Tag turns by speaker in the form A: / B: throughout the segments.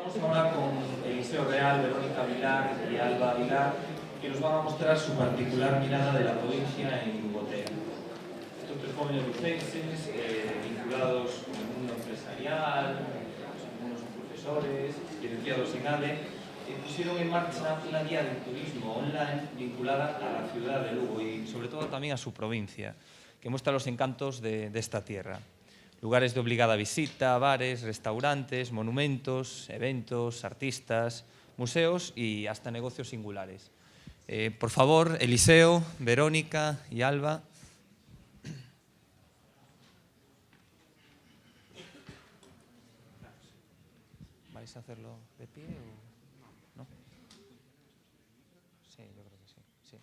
A: Vamos ahora con Eliseo Real, Verónica Vilar y Alba Vilar, que nos van a mostrar su particular mirada de la provincia en Lugotea. Estos tres jóvenes lucenses, vinculados con el mundo empresarial, algunos son profesores, licenciados en ADE, pusieron en marcha una guía de turismo online vinculada a la ciudad de Lugo y sobre todo también a su provincia, que muestra los encantos de esta tierra. Lugares de obligada visita, bares, restaurantes, monumentos, eventos, artistas, museos y hasta negocios singulares. Por favor, Eliseo, Verónica y Alba. ¿Vais a hacerlo de pie o no? Sí, yo creo que sí. Sí.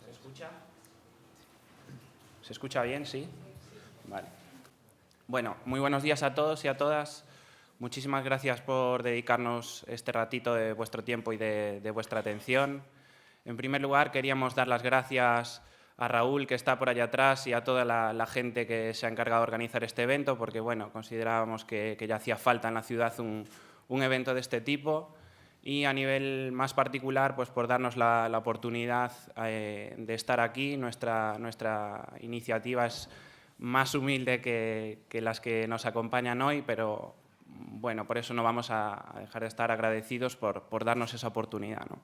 B: ¿Se escucha? ¿Se escucha bien? ¿Sí? Vale. Bueno, muy buenos días a todos y a todas. Muchísimas gracias por dedicarnos este ratito de vuestro tiempo y de vuestra atención. En primer lugar, queríamos dar las gracias a Raúl, que está por allá atrás, y a toda la gente que se ha encargado de organizar este evento, porque bueno, considerábamos que ya hacía falta en la ciudad un evento de este tipo. Y a nivel más particular, pues por darnos la oportunidad de estar aquí. Nuestra iniciativa es más humilde que las que nos acompañan hoy, pero bueno, por eso no vamos a dejar de estar agradecidos por darnos esa oportunidad, ¿no?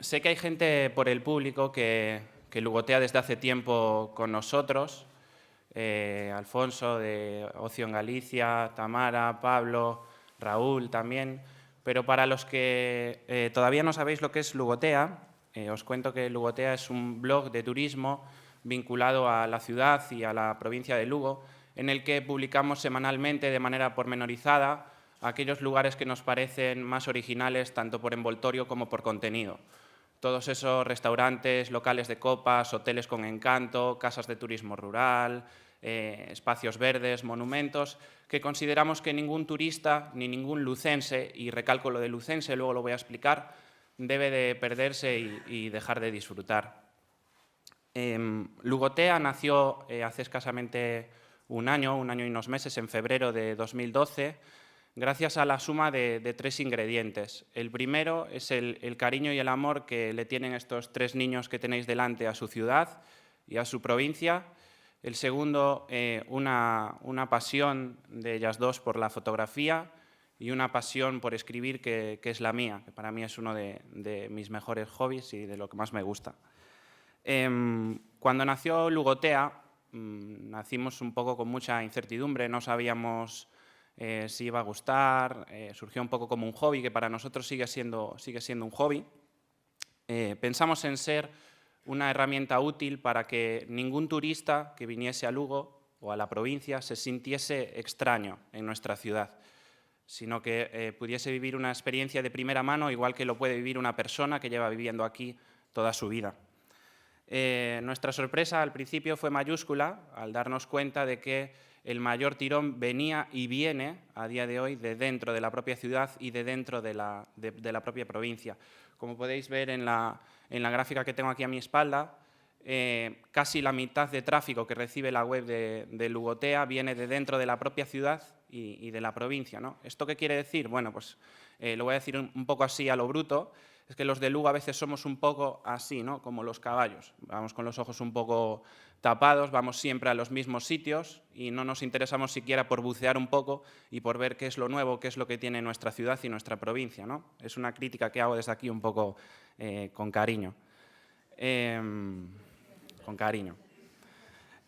B: Sé que hay gente por el público que lugotea desde hace tiempo con nosotros, Alfonso de Ocio en Galicia, Tamara, Pablo, Raúl también, pero para los que todavía no sabéis lo que es Lugotea, os cuento que Lugotea es un blog de turismo vinculado a la ciudad y a la provincia de Lugo, en el que publicamos semanalmente de manera pormenorizada aquellos lugares que nos parecen más originales tanto por envoltorio como por contenido. Todos esos restaurantes, locales de copas, hoteles con encanto, casas de turismo rural, espacios verdes, monumentos, que consideramos que ningún turista ni ningún lucense, y recalco lo de lucense, luego lo voy a explicar, debe de perderse y dejar de disfrutar. Lugotea nació hace escasamente un año y unos meses, en febrero de 2012, gracias a la suma de tres ingredientes. El primero es el cariño y el amor que le tienen estos tres niños que tenéis delante a su ciudad y a su provincia. El segundo, una pasión de ellas dos por la fotografía y una pasión por escribir que es la mía, que para mí es uno de mis mejores hobbies y de lo que más me gusta. Cuando nació Lugotea, nacimos un poco con mucha incertidumbre, no sabíamos si iba a gustar, surgió un poco como un hobby, que para nosotros sigue siendo un hobby. Pensamos en ser una herramienta útil para que ningún turista que viniese a Lugo o a la provincia se sintiese extraño en nuestra ciudad, sino que pudiese vivir una experiencia de primera mano, igual que lo puede vivir una persona que lleva viviendo aquí toda su vida. Nuestra sorpresa al principio fue mayúscula al darnos cuenta de que el mayor tirón venía y viene a día de hoy de dentro de la propia ciudad y de dentro de la propia provincia. Como podéis ver en la gráfica que tengo aquí a mi espalda, casi la mitad de tráfico que recibe la web de Lugotea viene de dentro de la propia ciudad y de la provincia, ¿no? ¿Esto qué quiere decir? Bueno, pues lo voy a decir un poco así a lo bruto. Es que los de Lugo a veces somos un poco así, ¿no? Como los caballos. Vamos con los ojos un poco tapados, vamos siempre a los mismos sitios y no nos interesamos siquiera por bucear un poco y por ver qué es lo nuevo, qué es lo que tiene nuestra ciudad y nuestra provincia, ¿no? Es una crítica que hago desde aquí un poco con cariño.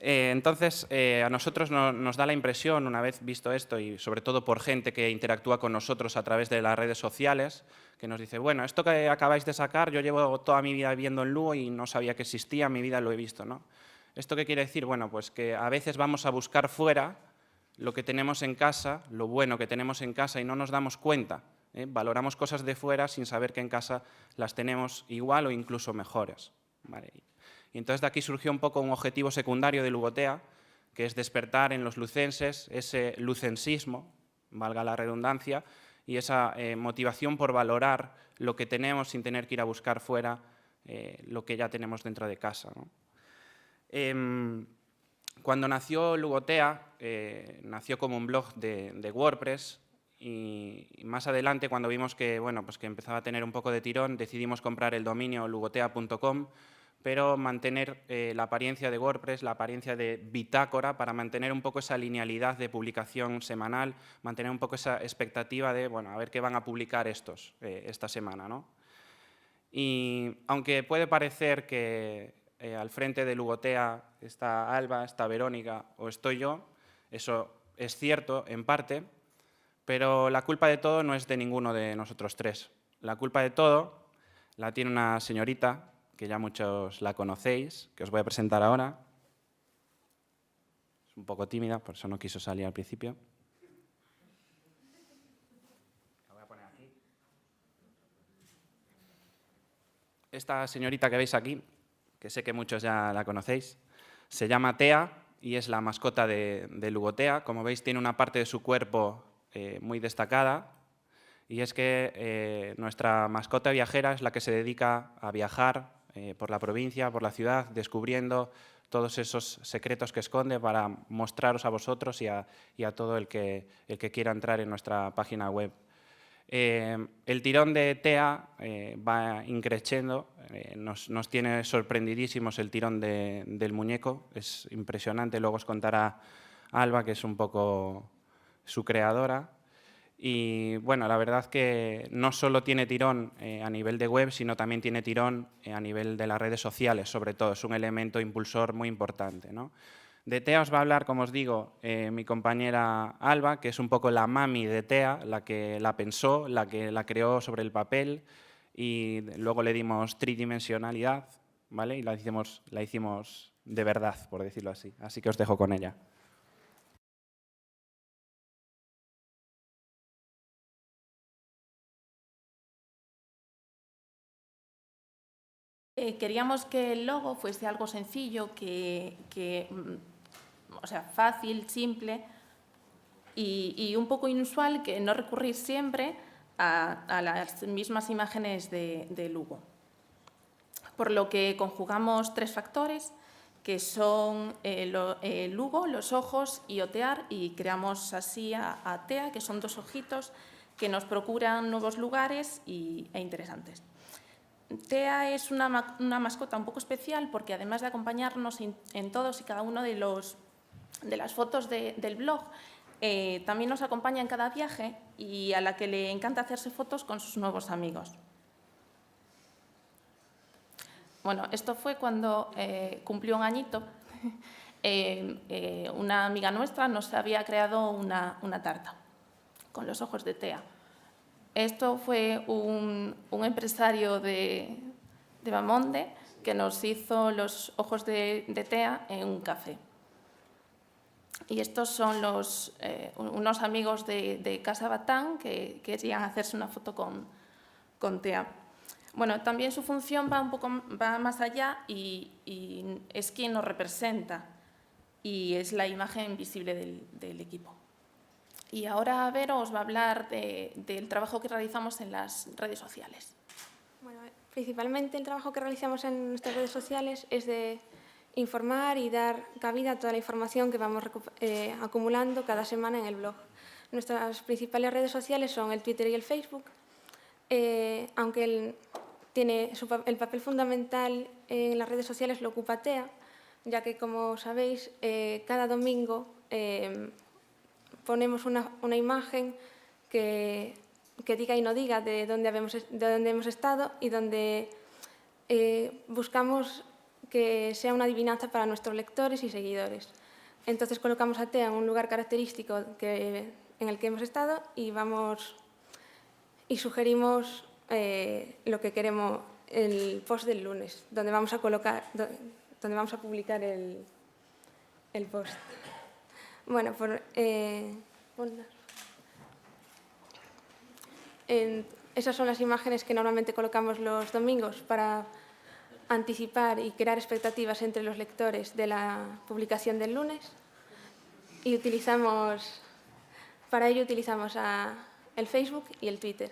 B: Entonces, a nosotros nos da la impresión, una vez visto esto, y sobre todo por gente que interactúa con nosotros a través de las redes sociales, que nos dice, bueno, esto que acabáis de sacar, yo llevo toda mi vida viviendo en Lugo y no sabía que existía, en mi vida lo he visto, ¿no? ¿Esto qué quiere decir? Bueno, pues que a veces vamos a buscar fuera lo que tenemos en casa, lo bueno que tenemos en casa, y no nos damos cuenta, ¿eh? Valoramos cosas de fuera sin saber que en casa las tenemos igual o incluso mejores, ¿vale? Y entonces de aquí surgió un poco un objetivo secundario de Lugotea, que es despertar en los lucenses ese lucensismo, valga la redundancia, y esa motivación por valorar lo que tenemos sin tener que ir a buscar fuera lo que ya tenemos dentro de casa, ¿no? Cuando nació Lugotea, nació como un blog de WordPress y más adelante, cuando vimos que, bueno, pues que empezaba a tener un poco de tirón, decidimos comprar el dominio lugotea.com, pero mantener la apariencia de WordPress, la apariencia de bitácora, para mantener un poco esa linealidad de publicación semanal, mantener un poco esa expectativa de, bueno, a ver qué van a publicar estos esta semana, ¿no? Y aunque puede parecer que al frente de Lugotea está Alba, está Verónica o estoy yo, eso es cierto en parte, pero la culpa de todo no es de ninguno de nosotros tres. La culpa de todo la tiene una señorita, que ya muchos la conocéis, que os voy a presentar ahora. Es un poco tímida, por eso no quiso salir al principio. La voy a poner aquí. Esta señorita que veis aquí, que sé que muchos ya la conocéis, se llama Tea y es la mascota de Lugotea. Como veis, tiene una parte de su cuerpo muy destacada, y es que nuestra mascota viajera es la que se dedica a viajar por la provincia, por la ciudad, descubriendo todos esos secretos que esconde para mostraros a vosotros y a todo el que quiera entrar en nuestra página web. El tirón de Tea va increciendo, nos tiene sorprendidísimos el tirón del muñeco, es impresionante, luego os contará Alba, que es un poco su creadora. Y bueno, la verdad que no solo tiene tirón a nivel de web, sino también tiene tirón a nivel de las redes sociales, sobre todo, es un elemento impulsor muy importante, ¿no? De Tea os va a hablar, como os digo, mi compañera Alba, que es un poco la mami de Tea, la que la pensó, la que la creó sobre el papel, y luego le dimos tridimensionalidad, ¿vale? Y la hicimos de verdad, por decirlo así. Así que os dejo con ella.
C: Queríamos que el logo fuese algo sencillo, o sea, fácil, simple y un poco inusual, que no recurrir siempre a las mismas imágenes de Lugo. Por lo que conjugamos 3 factores, que son Lugo, los ojos y Otear, y creamos así a Tea, que son 2 ojitos que nos procuran nuevos lugares e interesantes. Tea es una mascota un poco especial porque, además de acompañarnos en todos y cada uno de las fotos del blog, también nos acompaña en cada viaje y a la que le encanta hacerse fotos con sus nuevos amigos. Bueno, esto fue cuando cumplió un añito. Una amiga nuestra nos había creado una tarta con los ojos de Tea. Esto fue un empresario de Bamonde que nos hizo los ojos de Tea en un café. Y estos son unos amigos de Casa Batán que querían hacerse una foto con Tea. Bueno, también su función va más allá y es quien nos representa y es la imagen visible del equipo. Y ahora Vero os va a hablar del trabajo que realizamos en las redes sociales.
D: Bueno, principalmente el trabajo que realizamos en nuestras redes sociales es de informar y dar cabida a toda la información que vamos acumulando cada semana en el blog. Nuestras principales redes sociales son el Twitter y el Facebook, aunque el papel fundamental en las redes sociales lo ocupa Tea, ya que, como sabéis, cada domingo ponemos una imagen que diga y no diga de dónde hemos estado y donde buscamos que sea una adivinanza para nuestros lectores y seguidores. Entonces colocamos a Tea en un lugar característico en el que hemos estado y sugerimos lo que queremos, el post del lunes, donde vamos a publicar el post. Bueno, esas son las imágenes que normalmente colocamos los domingos para anticipar y crear expectativas entre los lectores de la publicación del lunes. y para ello utilizamos el Facebook y el Twitter.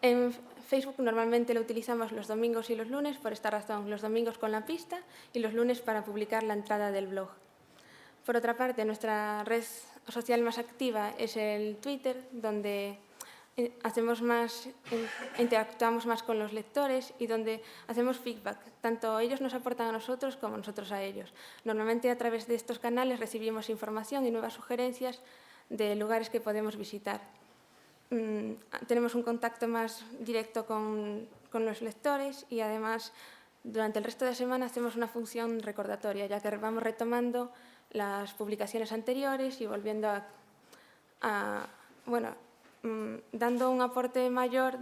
D: En Facebook normalmente lo utilizamos los domingos y los lunes, por esta razón, los domingos con la pista y los lunes para publicar la entrada del blog. Por otra parte, nuestra red social más activa es el Twitter, donde interactuamos más con los lectores y donde hacemos feedback. Tanto ellos nos aportan a nosotros como nosotros a ellos. Normalmente a través de estos canales recibimos información y nuevas sugerencias de lugares que podemos visitar. Tenemos un contacto más directo con los lectores y además durante el resto de la semana hacemos una función recordatoria, ya que vamos retomando las publicaciones anteriores y volviendo dando un aporte mayor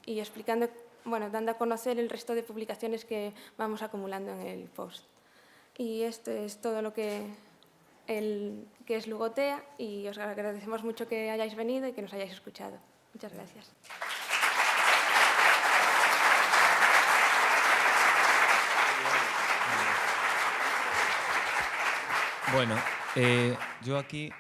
D: y explicando, dando a conocer el resto de publicaciones que vamos acumulando en el post. Y esto es todo lo que es Lugotea, y os agradecemos mucho que hayáis venido y que nos hayáis escuchado. Muchas gracias.
E: Bueno, yo aquí,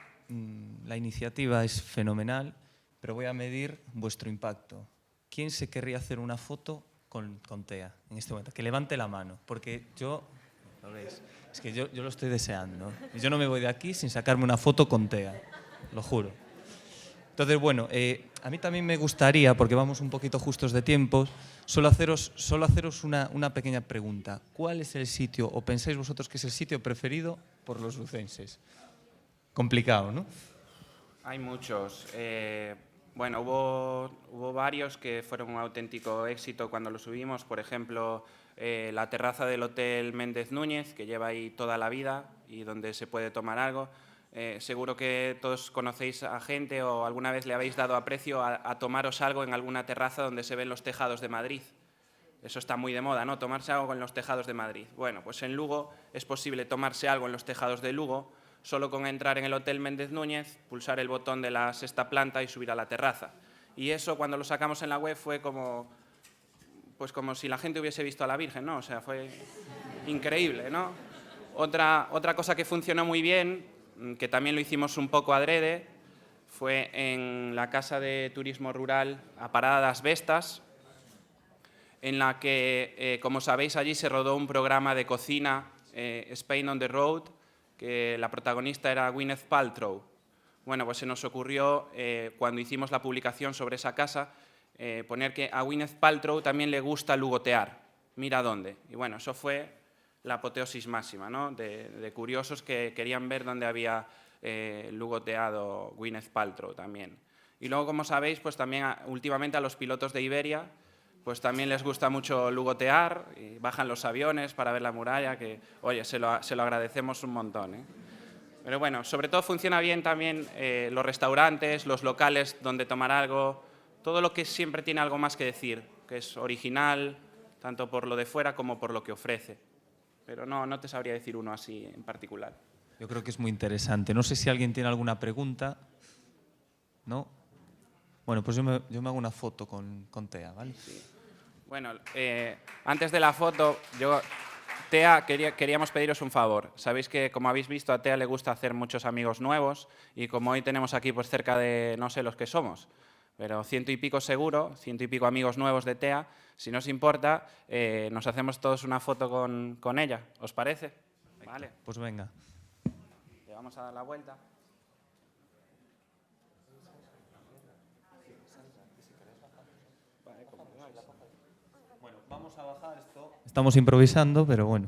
E: la iniciativa es fenomenal, pero voy a medir vuestro impacto. ¿Quién se querría hacer una foto con TEA en este momento? Que levante la mano, porque yo, ¿lo veis? Es que yo lo estoy deseando. Yo no me voy de aquí sin sacarme una foto con TEA, lo juro. Entonces, bueno, a mí también me gustaría, porque vamos un poquito justos de tiempo, solo haceros una pequeña pregunta. ¿Cuál es el sitio, o pensáis vosotros que es el sitio preferido por los lucenses? Complicado, ¿no?
B: Hay muchos. Bueno, hubo varios que fueron un auténtico éxito cuando lo subimos. Por ejemplo, la terraza del Hotel Méndez Núñez, que lleva ahí toda la vida y donde se puede tomar algo. Seguro que todos conocéis a gente o alguna vez le habéis dado aprecio a tomaros algo en alguna terraza donde se ven los tejados de Madrid. Eso está muy de moda, ¿no? Tomarse algo en los tejados de Madrid. Bueno, pues en Lugo es posible tomarse algo en los tejados de Lugo solo con entrar en el Hotel Méndez Núñez, pulsar el botón de la sexta planta y subir a la terraza. Y eso, cuando lo sacamos en la web, fue como si la gente hubiese visto a la Virgen, ¿no? O sea, fue increíble, ¿no? Otra cosa que funcionó muy bien, que también lo hicimos un poco adrede, fue en la Casa de Turismo Rural a Parada das Vestas, en la que, como sabéis, allí se rodó un programa de cocina, Spain on the Road, que la protagonista era Gwyneth Paltrow. Bueno, pues se nos ocurrió, cuando hicimos la publicación sobre esa casa, poner que a Gwyneth Paltrow también le gusta lugotear. Mira dónde. Y bueno, eso fue la apoteosis máxima, ¿no? de curiosos que querían ver dónde había lugoteado Gwyneth Paltrow también. Y luego, como sabéis, pues también últimamente a los pilotos de Iberia pues también les gusta mucho lugotear y bajan los aviones para ver la muralla, que, oye, se lo agradecemos un montón, ¿eh? Pero bueno, sobre todo funciona bien también los restaurantes, los locales donde tomar algo, todo lo que siempre tiene algo más que decir, que es original, tanto por lo de fuera como por lo que ofrece. Pero no te sabría decir uno así en particular.
E: Yo creo que es muy interesante. No sé si alguien tiene alguna pregunta. ¿No? Bueno, pues yo me hago una foto con TEA, ¿vale? Sí.
B: Bueno, antes de la foto, TEA, queríamos pediros un favor. Sabéis que, como habéis visto, a TEA le gusta hacer muchos amigos nuevos y como hoy tenemos aquí pues cerca de, no sé los que somos, pero 100 y pico seguro, 100 y pico amigos nuevos de TEA, si no os importa, nos hacemos todos una foto con ella. ¿Os parece? Vale.
E: Pues venga.
B: Le vamos a dar la vuelta.
E: Bueno, vamos a bajar esto. Estamos improvisando, pero bueno.